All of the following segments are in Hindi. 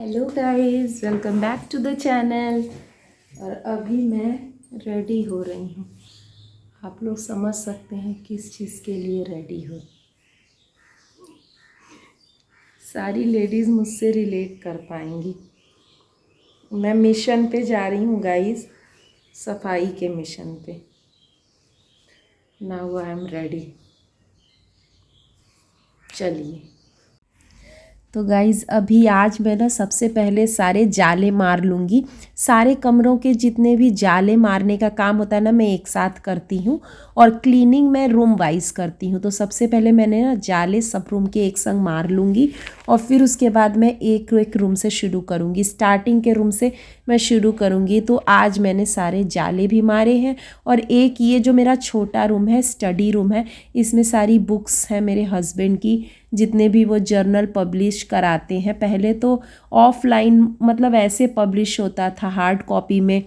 Hello guys, welcome back to the channel. और अभी मैं रेडी हो रही हूँ। आप लोग समझ सकते हैं किस चीज़ के लिए रेडी हो। सारी लेडीज़ मुझसे रिलेट कर पाएंगी। मैं मिशन पे जा रही हूँ गाइस, सफाई के मिशन पे। Now I am ready. चलिए। तो गाइज़ अभी आज मैं ना सबसे पहले सारे जाले मार लूँगी। सारे कमरों के जितने भी जाले मारने का काम होता है ना, मैं एक साथ करती हूँ। और क्लीनिंग मैं रूम वाइज करती हूँ। तो सबसे पहले मैंने ना जाले सब रूम के एक संग मार लूँगी और फिर उसके बाद मैं एक एक रूम से शुरू करूँगी। स्टार्टिंग के रूम से मैं शुरू करूँगी। तो आज मैंने सारे जाले भी मारे हैं। और एक ये जो मेरा छोटा रूम है, स्टडी रूम है, इसमें सारी बुक्स हैं मेरे हस्बैंड की, जितने भी वो जर्नल पब्लिश कराते हैं। पहले तो ऑफलाइन मतलब ऐसे पब्लिश होता था हार्ड कॉपी में,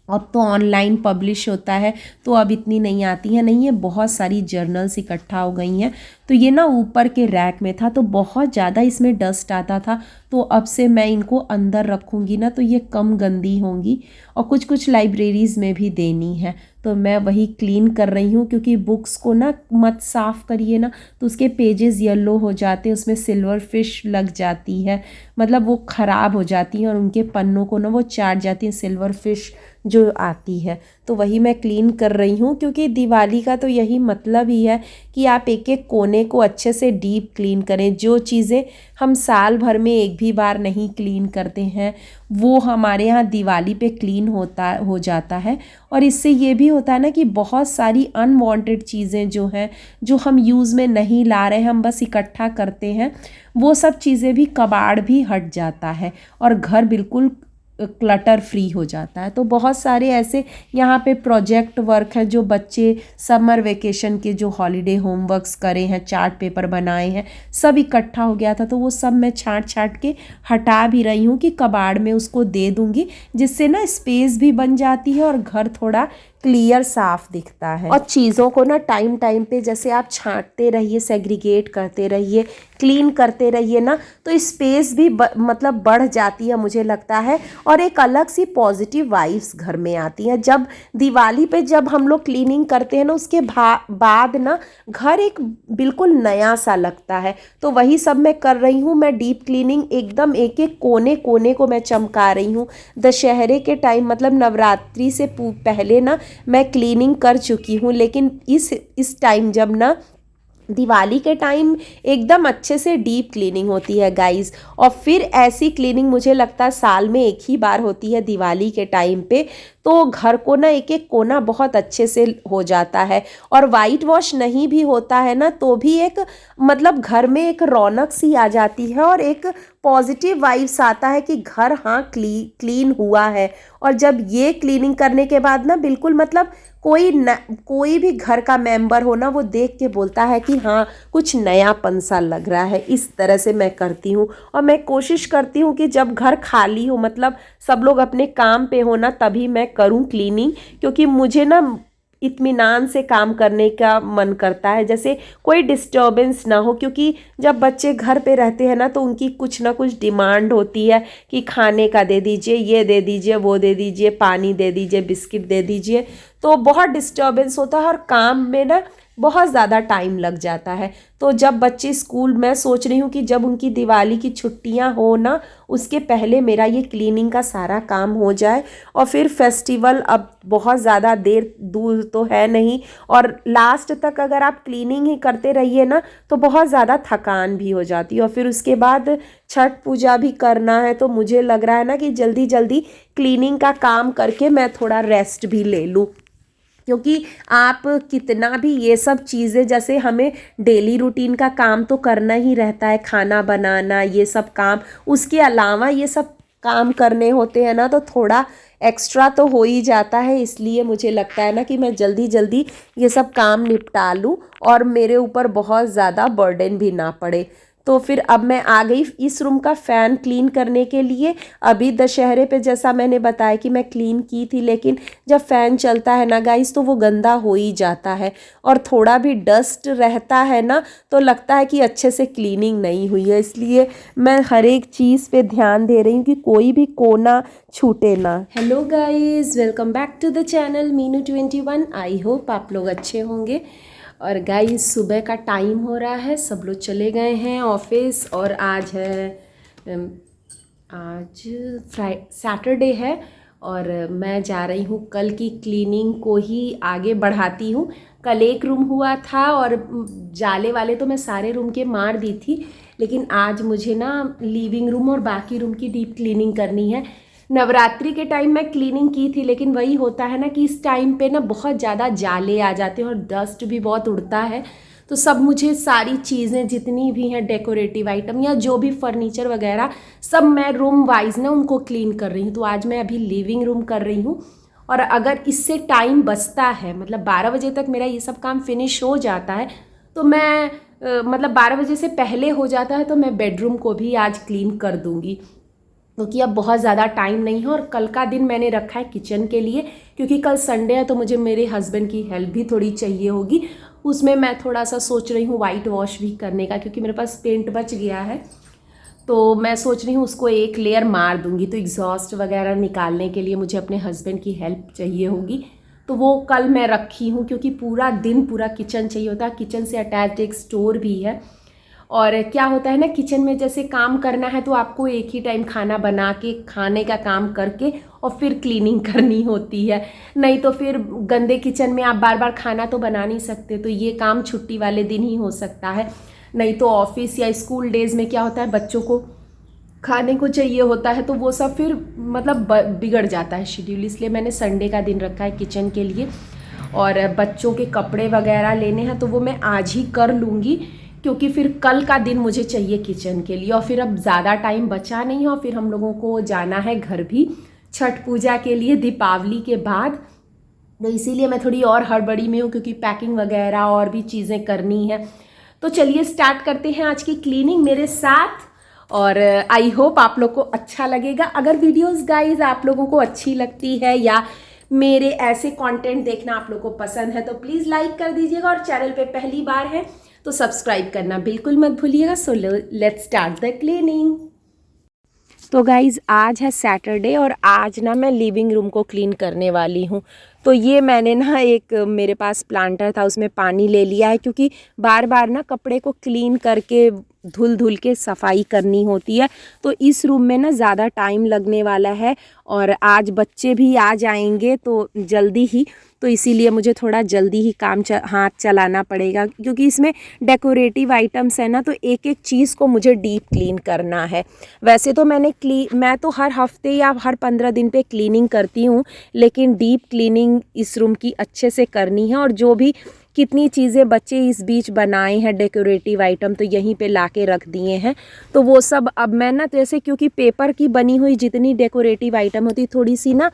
अब तो ऑनलाइन पब्लिश होता है। तो अब इतनी नहीं आती हैं, नहीं है, बहुत सारी जर्नल्स इकट्ठा हो गई हैं। तो ये ना ऊपर के रैक में था, तो बहुत ज़्यादा इसमें डस्ट आता था। तो अब से मैं इनको अंदर रखूँगी ना, तो ये कम गंदी होंगी। और कुछ कुछ लाइब्रेरीज़ में भी देनी है, तो मैं वही क्लीन कर रही हूँ। क्योंकि बुक्स को ना मत साफ़ करिए ना, तो उसके पेजेस येलो हो जाते हैं, उसमें सिल्वर फिश लग जाती है, मतलब वो ख़राब हो जाती हैं और उनके पन्नों को ना वो चाट जाती हैं, सिल्वर फिश जो आती है। तो वही मैं क्लीन कर रही हूँ। क्योंकि दिवाली का तो यही मतलब ही है कि आप एक एक कोने को अच्छे से डीप क्लीन करें। जो चीज़ें हम साल भर में एक भी बार नहीं क्लीन करते हैं, वो हमारे यहाँ दिवाली पे क्लीन हो जाता है। और इससे ये भी होता है ना कि बहुत सारी अनवांटेड चीज़ें जो हैं, जो हम यूज़ में नहीं ला रहे हैं, हम बस इकट्ठा करते हैं, वो सब चीज़ें भी, कबाड़ भी हट जाता है और घर बिल्कुल क्लटर फ्री हो जाता है। तो बहुत सारे ऐसे यहाँ पे प्रोजेक्ट वर्क है, जो बच्चे समर वेकेशन के जो हॉलीडे होमवर्क्स करे हैं, चार्ट पेपर बनाए हैं, सब इकट्ठा हो गया था। तो वो सब मैं छांट छांट के हटा भी रही हूँ कि कबाड़ में उसको दे दूँगी, जिससे ना स्पेस भी बन जाती है और घर थोड़ा क्लियर साफ दिखता है। और चीज़ों को ना टाइम टाइम पे जैसे आप छांटते रहिए, सेग्रीगेट करते रहिए, क्लीन करते रहिए ना, तो स्पेस भी मतलब बढ़ जाती है मुझे लगता है। और एक अलग सी पॉजिटिव वाइब्स घर में आती हैं। जब दिवाली पे जब हम लोग क्लीनिंग करते हैं ना, उसके बाद ना घर एक बिल्कुल नया सा लगता है। तो वही सब मैं कर रही हूँ। मैं डीप क्लीनिंग एकदम एक एक कोने कोने को मैं चमका रही हूँ। दशहरे के टाइम मतलब नवरात्रि से पहले ना मैं क्लीनिंग कर चुकी हूँ, लेकिन इस टाइम जब ना दिवाली के टाइम एकदम अच्छे से डीप क्लीनिंग होती है गाइस। और फिर ऐसी क्लीनिंग मुझे लगता है साल में एक ही बार होती है दिवाली के टाइम पे। तो घर को ना एक एक कोना बहुत अच्छे से हो जाता है। और वाइट वॉश नहीं भी होता है ना, तो भी एक मतलब घर में एक रौनक सी आ जाती है और एक पॉजिटिव वाइब्स आता है कि घर हाँ क्लीन हुआ है। और जब ये क्लीनिंग करने के बाद ना बिल्कुल मतलब कोई भी घर का मेंबर हो ना, वो देख के बोलता है कि हाँ कुछ नयापन सा लग रहा है। इस तरह से मैं करती हूँ। और मैं कोशिश करती हूँ कि जब घर खाली हो, मतलब सब लोग अपने काम पे हो ना, तभी मैं करूँ क्लीनिंग। क्योंकि मुझे ना इत्मीनान से काम करने का मन करता है, जैसे कोई डिस्टर्बेंस ना हो। क्योंकि जब बच्चे घर पे रहते हैं ना, तो उनकी कुछ ना कुछ डिमांड होती है कि खाने का दे दीजिए, ये दे दीजिए, वो दे दीजिए, पानी दे दीजिए, बिस्किट दे दीजिए। तो बहुत डिस्टर्बेंस होता है और काम में ना बहुत ज़्यादा टाइम लग जाता है। तो जब बच्चे स्कूल, मैं सोच रही हूँ कि जब उनकी दिवाली की छुट्टियाँ हो ना, उसके पहले मेरा ये क्लीनिंग का सारा काम हो जाए। और फिर फेस्टिवल अब बहुत ज़्यादा देर दूर तो है नहीं, और लास्ट तक अगर आप क्लीनिंग ही करते रहिए ना, तो बहुत ज़्यादा थकान भी हो जाती है। और फिर उसके बाद छठ पूजा भी करना है। तो मुझे लग रहा है ना कि जल्दी जल्दी क्लीनिंग का काम करके मैं थोड़ा रेस्ट भी ले लूँ। क्योंकि आप कितना भी ये सब चीज़ें, जैसे हमें डेली रूटीन का काम तो करना ही रहता है, खाना बनाना, ये सब काम, उसके अलावा ये सब काम करने होते हैं ना, तो थोड़ा एक्स्ट्रा तो हो ही जाता है। इसलिए मुझे लगता है ना कि मैं जल्दी जल्दी ये सब काम निपटा लूँ और मेरे ऊपर बहुत ज़्यादा बर्डन भी ना पड़े। तो फिर अब मैं आ गई इस रूम का फ़ैन क्लीन करने के लिए। अभी दशहरे पे जैसा मैंने बताया कि मैं क्लीन की थी, लेकिन जब फ़ैन चलता है ना गाइस तो वो गंदा हो ही जाता है, और थोड़ा भी डस्ट रहता है ना तो लगता है कि अच्छे से क्लीनिंग नहीं हुई है। इसलिए मैं हर एक चीज़ पे ध्यान दे रही हूँ कि कोई भी कोना छूटे ना। Hello guys, welcome back to the channel मीनू21। आई होप आप लोग अच्छे होंगे। और गाइस सुबह का टाइम हो रहा है, सब लोग चले गए हैं ऑफिस, और आज है आज सैटरडे है, और मैं जा रही हूँ कल की क्लीनिंग को ही आगे बढ़ाती हूँ। कल एक रूम हुआ था और जाले वाले तो मैं सारे रूम के मार दी थी, लेकिन आज मुझे ना लिविंग रूम और बाकी रूम की डीप क्लीनिंग करनी है। नवरात्रि के टाइम मैं क्लीनिंग की थी, लेकिन वही होता है ना कि इस टाइम पे ना बहुत ज़्यादा जाले आ जाते हैं और डस्ट भी बहुत उड़ता है। तो सब मुझे सारी चीज़ें जितनी भी हैं डेकोरेटिव आइटम या जो भी फर्नीचर वगैरह सब मैं रूम वाइज ना उनको क्लीन कर रही हूँ। तो आज मैं अभी लिविंग रूम कर रही हूँ, और अगर इससे टाइम बचता है, मतलब 12 बजे तक मेरा ये सब काम फिनिश हो जाता है, तो मैं मतलब 12 बजे से पहले हो जाता है तो मैं बेडरूम को भी आज क्लीन कर दूँगी, क्योंकि अब बहुत ज़्यादा टाइम नहीं है। और कल का दिन मैंने रखा है किचन के लिए, क्योंकि कल संडे है तो मुझे मेरे हस्बैंड की हेल्प भी थोड़ी चाहिए होगी। उसमें मैं थोड़ा सा सोच रही हूँ वाइट वॉश भी करने का, क्योंकि मेरे पास पेंट बच गया है, तो मैं सोच रही हूँ उसको एक लेयर मार दूँगी। तो एग्जॉस्ट वगैरह निकालने के लिए मुझे अपने हस्बैंड की हेल्प चाहिए होगी, तो वो कल मैं रखी हूँ, क्योंकि पूरा दिन पूरा किचन चाहिए होता है। किचन से अटैच्ड एक स्टोर भी है, और क्या होता है ना किचन में जैसे काम करना है तो आपको एक ही टाइम खाना बना के खाने का काम करके और फिर क्लीनिंग करनी होती है, नहीं तो फिर गंदे किचन में आप बार बार खाना तो बना नहीं सकते। तो ये काम छुट्टी वाले दिन ही हो सकता है, नहीं तो ऑफिस या स्कूल डेज में क्या होता है बच्चों को खाने को चाहिए होता है, तो वो सब फिर मतलब बिगड़ जाता है शेड्यूल। इसलिए मैंने संडे का दिन रखा है किचन के लिए। और बच्चों के कपड़े वगैरह लेने हैं तो वो मैं आज ही कर लूँगी, क्योंकि फिर कल का दिन मुझे चाहिए किचन के लिए। और फिर अब ज़्यादा टाइम बचा नहीं है, और फिर हम लोगों को जाना है घर भी छठ पूजा के लिए दीपावली के बाद। तो इसीलिए मैं थोड़ी और हड़बड़ी में हूँ, क्योंकि पैकिंग वगैरह और भी चीज़ें करनी है। तो चलिए स्टार्ट करते हैं आज की क्लीनिंग मेरे साथ, और आई होप आप लोग को अच्छा लगेगा। अगर वीडियोस गाइज आप लोगों को अच्छी लगती है या मेरे ऐसे कंटेंट देखना आप लोगों को पसंद है तो प्लीज़ लाइक कर दीजिएगा, और चैनल पे पहली बार है तो सब्सक्राइब करना बिल्कुल मत भूलिएगा। So let's start the cleaning. तो गाइज़ आज है सैटरडे, और आज ना मैं लिविंग रूम को क्लीन करने वाली हूँ। तो ये मैंने ना एक मेरे पास प्लांटर था, उसमें पानी ले लिया है, क्योंकि बार बार ना कपड़े को क्लीन करके धुल धुल के सफाई करनी होती है। तो इस रूम में ना ज़्यादा टाइम लगने वाला है, और आज बच्चे भी आ जाएंगे तो जल्दी ही, तो इसीलिए मुझे थोड़ा जल्दी ही काम हाथ चलाना पड़ेगा, क्योंकि इसमें डेकोरेटिव आइटम्स है ना, तो एक एक चीज़ को मुझे डीप क्लीन करना है। वैसे तो मैं तो हर हफ्ते या हर 15 दिन पे क्लीनिंग करती हूँ, लेकिन डीप क्लीनिंग इस रूम की अच्छे से करनी है। और जो भी कितनी चीज़ें बच्चे इस बीच बनाए हैं डेकोरेटिव आइटम, तो यहीं पे लाके रख दिए हैं, तो वो सब अब मैं ना जैसे, क्योंकि पेपर की बनी हुई जितनी डेकोरेटिव आइटम होती थोड़ी सी ना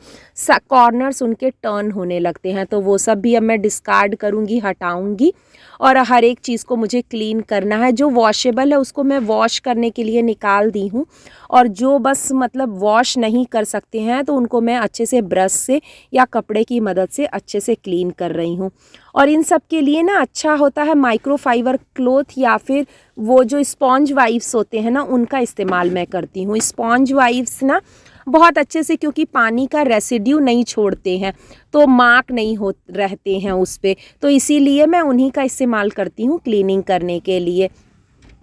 कॉर्नर्स उनके टर्न होने लगते हैं, तो वो सब भी अब मैं डिस्कार्ड करूँगी, हटाऊँगी। और हर एक चीज़ को मुझे क्लीन करना है। जो वॉशेबल है उसको मैं वॉश करने के लिए निकाल दी हूँ, और जो बस मतलब वॉश नहीं कर सकते हैं तो उनको मैं अच्छे से ब्रश से या कपड़े की मदद से अच्छे से क्लीन कर रही हूँ। और इन सब के लिए ना अच्छा होता है माइक्रोफाइबर क्लॉथ, या फिर वो जो स्पॉन्ज वाइप्स होते हैं ना उनका इस्तेमाल मैं करती हूँ। स्पॉन्ज वाइप्स ना बहुत अच्छे से, क्योंकि पानी का रेसिड्यू नहीं छोड़ते हैं, तो मार्क नहीं हो रहते हैं उस पर, तो इसीलिए मैं उन्हीं का इस्तेमाल करती हूँ क्लीनिंग करने के लिए।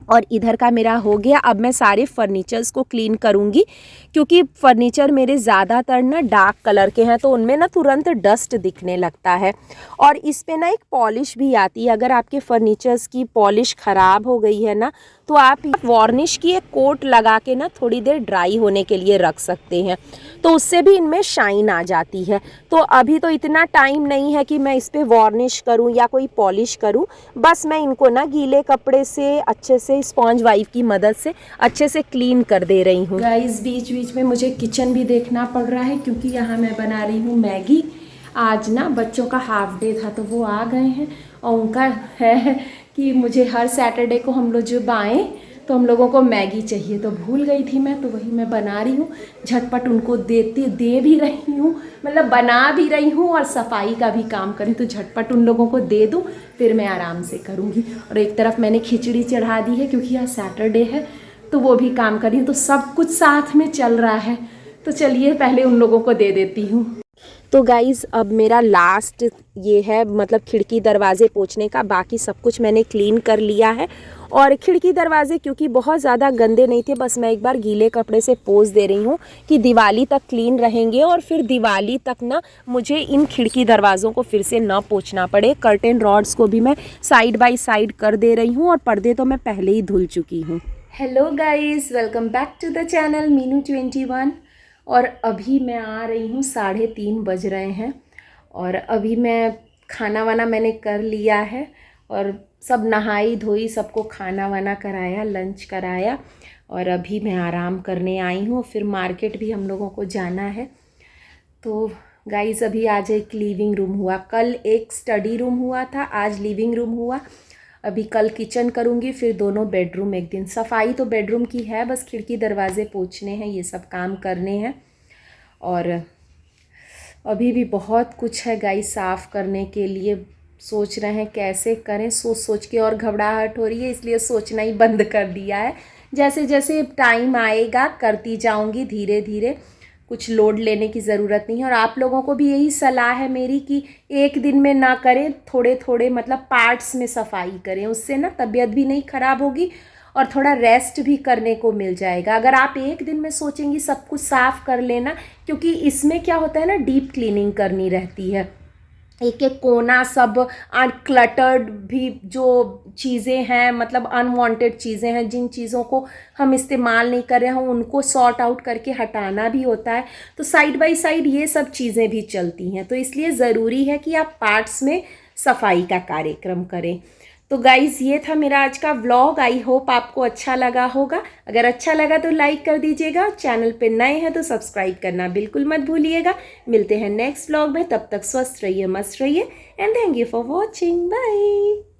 और इधर का मेरा हो गया। अब मैं सारे फर्नीचर्स को क्लीन करूँगी, क्योंकि फर्नीचर मेरे ज़्यादातर ना डार्क कलर के हैं, तो उनमें ना तुरंत डस्ट दिखने लगता है। और इस पे ना एक पॉलिश भी आती है। अगर आपके फर्नीचर्स की पॉलिश ख़राब हो गई है ना, तो आप वार्निश की एक कोट लगा के ना थोड़ी देर ड्राई होने के लिए रख सकते हैं, तो उससे भी इनमें शाइन आ जाती है। तो अभी तो इतना टाइम नहीं है कि मैं इस पर वार्निश करूँ या कोई पॉलिश करूँ, बस मैं इनको ना गीले कपड़े से अच्छे से स्पॉन्ज वाइप की मदद से अच्छे से क्लीन कर दे रही हूँ। गाइस बीच बीच में मुझे किचन भी देखना पड़ रहा है, क्योंकि यहाँ मैं बना रही हूँ मैगी। आज ना बच्चों का हाफ डे था तो वो आ गए हैं, और उनका है कि मुझे हर सैटरडे को हम लोग जब आएँ तो हम लोगों को मैगी चाहिए, तो भूल गई थी मैं, तो वही मैं बना रही हूँ। झटपट उनको दे भी रही हूँ, मतलब बना भी रही हूँ और सफाई का भी काम करी, तो झटपट उन लोगों को दे दूँ, फिर मैं आराम से करूँगी। और एक तरफ मैंने खिचड़ी चढ़ा दी है क्योंकि आज सैटरडे है, तो वो भी काम कर रही हूँ, तो सब कुछ साथ में चल रहा है। तो चलिए पहले उन लोगों को दे देती हूँ। तो गाइज़ अब मेरा लास्ट ये है, मतलब खिड़की दरवाज़े पोंछने का, बाकी सब कुछ मैंने क्लीन कर लिया है। और खिड़की दरवाज़े क्योंकि बहुत ज़्यादा गंदे नहीं थे, बस मैं एक बार गीले कपड़े से पोंछ दे रही हूँ कि दिवाली तक क्लीन रहेंगे और फिर दिवाली तक ना मुझे इन खिड़की दरवाज़ों को फिर से ना पोंछना पड़े। कर्टेन रॉड्स को भी मैं साइड बाय साइड कर दे रही हूँ और पर्दे तो मैं पहले ही धुल चुकी हूँ। Hello guys, welcome back to the channel Meenu 21। और अभी मैं आ रही हूँ, 3:30 बज रहे हैं और अभी मैं खाना वाना मैंने कर लिया है और सब नहाई धोई, सबको खाना वाना कराया, लंच कराया और अभी मैं आराम करने आई हूँ। फिर मार्केट भी हम लोगों को जाना है। तो गाइस अभी आज एक लिविंग रूम हुआ, कल एक स्टडी रूम हुआ था, आज लिविंग रूम हुआ। अभी कल किचन करूँगी, फिर दोनों बेडरूम एक दिन। सफाई तो बेडरूम की है, बस खिड़की दरवाजे पोंछने हैं, ये सब काम करने हैं। और अभी भी बहुत कुछ है गाइस साफ़ करने के लिए, सोच रहे हैं कैसे करें, सोच सोच के और घबराहट हो रही है, इसलिए सोचना ही बंद कर दिया है। जैसे जैसे टाइम आएगा करती जाऊंगी धीरे धीरे, कुछ लोड लेने की ज़रूरत नहीं है। और आप लोगों को भी यही सलाह है मेरी कि एक दिन में ना करें, थोड़े थोड़े मतलब पार्ट्स में सफाई करें, उससे ना तबीयत भी नहीं ख़राब होगी और थोड़ा रेस्ट भी करने को मिल जाएगा। अगर आप एक दिन में सोचेंगी सब कुछ साफ़ कर लेना, क्योंकि इसमें क्या होता है ना, डीप क्लीनिंग करनी रहती है, एक एक कोना सब अनक्लटर्ड भी जो चीज़ें हैं, मतलब अनवांटेड चीज़ें हैं, जिन चीज़ों को हम इस्तेमाल नहीं कर रहे हैं उनको सॉर्ट आउट करके हटाना भी होता है। तो साइड बाय साइड ये सब चीज़ें भी चलती हैं, तो इसलिए ज़रूरी है कि आप पार्ट्स में सफाई का कार्यक्रम करें। तो गाइज़ ये था मेरा आज का व्लॉग, आई होप आपको अच्छा लगा होगा। अगर अच्छा लगा तो लाइक कर दीजिएगा, चैनल पे नए हैं तो सब्सक्राइब करना बिल्कुल मत भूलिएगा। मिलते हैं नेक्स्ट व्लॉग में, तब तक स्वस्थ रहिए, मस्त रहिए and thank you for watching, bye.